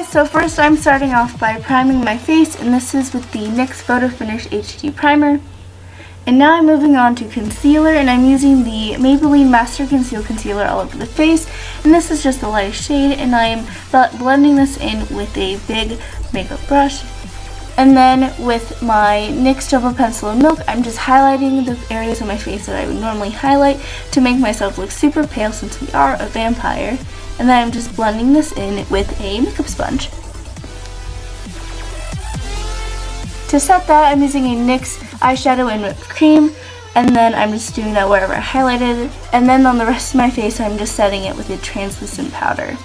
So first I'm starting off by priming my face, and this is with the NYX Photo Finish HD Primer. And now I'm moving on to concealer, and I'm using the Maybelline Master Conceal Concealer all over the face. And this is just the lightest shade, and I am blending this in with a big makeup brush. And then with my NYX Double Pencil and Milk, I'm just highlighting the areas of my face that I would normally highlight to make myself look super pale since we are a vampire. And then I'm just blending this in with a makeup sponge. To set that, I'm using a NYX eyeshadow and whipped cream, and then I'm just doing that wherever I highlighted, and then on the rest of my face I'm just setting it with a translucent powder.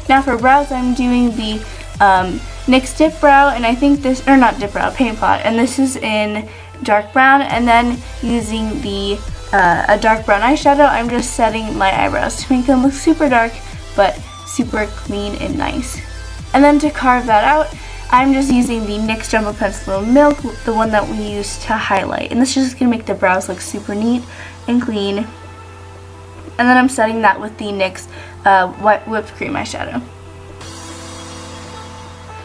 Now for brows, I'm doing the NYX Dip Brow, and I think this, or not Dip Brow, Paint Pot, and this is in dark brown, and then using the a dark brown eyeshadow, I'm just setting my eyebrows to make them look super dark but super clean and nice. And then to carve that out, I'm just using the NYX Jumbo Pencil and Milk, the one that we used to highlight. And this is just going to make the brows look super neat and clean. And then I'm setting that with the NYX Whipped Cream eyeshadow.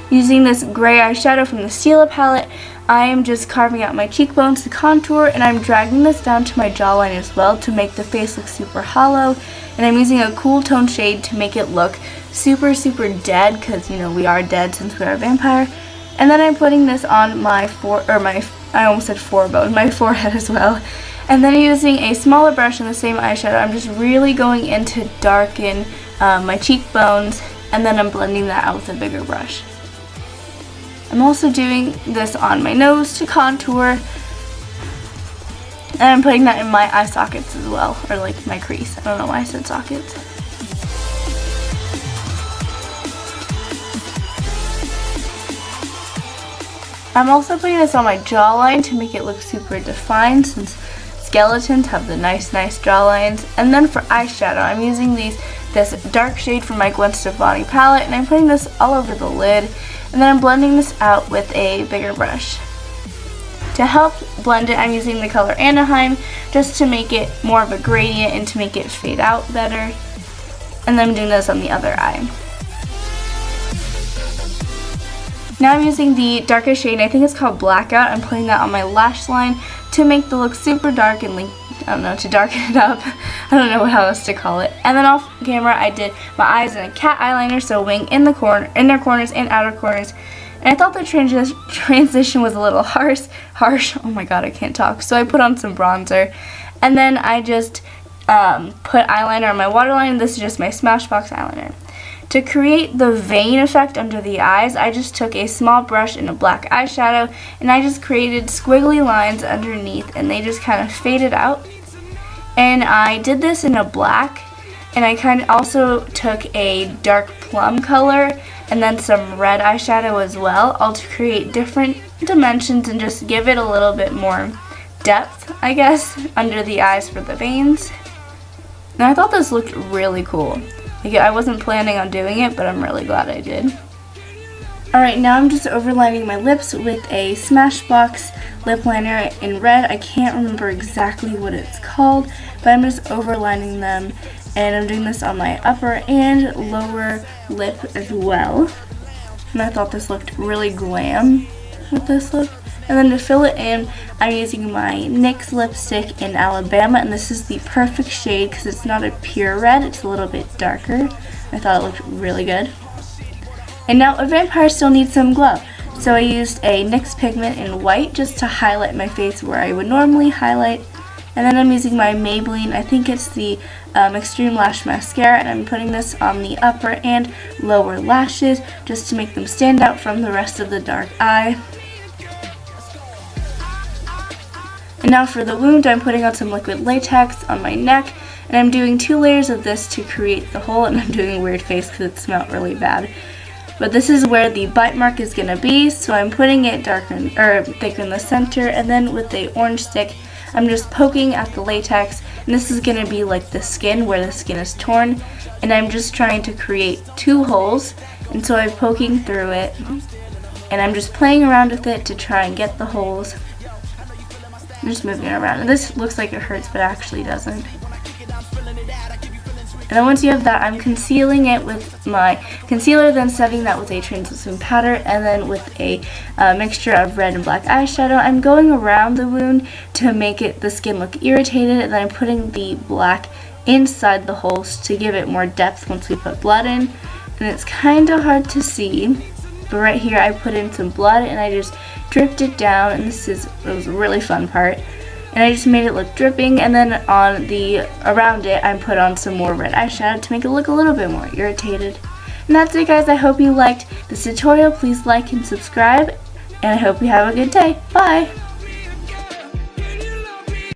Using this gray eyeshadow from the Stila palette, I am just carving out my cheekbones to contour, and I'm dragging this down to my jawline as well to make the face look super hollow. And I'm using a cool tone shade to make it look super dead, because you know we are dead since we are a vampire. And then I'm putting this on my I almost said forebone, my forehead as well. And then using a smaller brush and the same eyeshadow, I'm just really going in to darken my cheekbones, and then I'm blending that out with a bigger brush. I'm also doing this on my nose to contour, and I'm putting that in my eye sockets as well, or like my crease. I don't know why I said sockets. I'm also putting this on my jawline to make it look super defined, since skeletons have the nice jawlines. And then for eyeshadow, I'm using this dark shade from my Gwen Stefani palette, and I'm putting this all over the lid, and then I'm blending this out with a bigger brush. To help blend it, I'm using the color Anaheim just to make it more of a gradient and to make it fade out better. And then I'm doing this on the other eye. Now I'm using the darkest shade, I think it's called Blackout. I'm putting that on my lash line to make the look super dark and to darken it up. I don't know how else to call it. And then off camera, I did my eyes in a cat eyeliner, so wing in the inner corners and outer corners. And I thought the transition was a little harsh. Oh my god, I can't talk. So I put on some bronzer, and then I just put eyeliner on my waterline. This is just my Smashbox eyeliner. To create the vein effect under the eyes, I just took a small brush and a black eyeshadow, and I just created squiggly lines underneath, and they just kind of faded out. And I did this in a black, and I kind of also took a dark plum color and then some red eyeshadow as well, all to create different dimensions and just give it a little bit more depth, I guess, under the eyes for the veins. And I thought this looked really cool. Like, I wasn't planning on doing it, but I'm really glad I did. Alright, now I'm just overlining my lips with a Smashbox lip liner in red. I can't remember exactly what it's called, but I'm just overlining them, and I'm doing this on my upper and lower lip as well. And I thought this looked really glam with this look. And then to fill it in, I'm using my NYX lipstick in Alabama, and this is the perfect shade because it's not a pure red, it's a little bit darker. I thought it looked really good. And now a vampire still needs some glow, so I used a NYX pigment in white just to highlight my face where I would normally highlight. And then I'm using my Maybelline, I think it's the Extreme Lash Mascara, and I'm putting this on the upper and lower lashes just to make them stand out from the rest of the dark eye. And now for the wound, I'm putting on some liquid latex on my neck, and I'm doing 2 layers of this to create the hole, and I'm doing a weird face because it smelled really bad. But this is where the bite mark is going to be, so I'm putting it thicker in the center, and then with the orange stick, I'm just poking at the latex, and this is going to be like the skin, where the skin is torn, and I'm just trying to create 2 holes, and so I'm poking through it, and I'm just playing around with it to try and get the holes. I'm just moving it around, and this looks like it hurts, but it actually doesn't. And And then once you have that, I'm concealing it with my concealer, then setting that with a translucent powder, and then with a mixture of red and black eyeshadow, I'm going around the wound to make the skin look irritated, and then I'm putting the black inside the holes to give it more depth once we put blood in. And it's kind of hard to see, but right here I put in some blood and I just dripped it down, and it was a really fun part. And I just made it look dripping, and then around it I put on some more red eyeshadow to make it look a little bit more irritated. And that's it, guys. I hope you liked this tutorial. Please like and subscribe, and I hope you have a good day. Bye!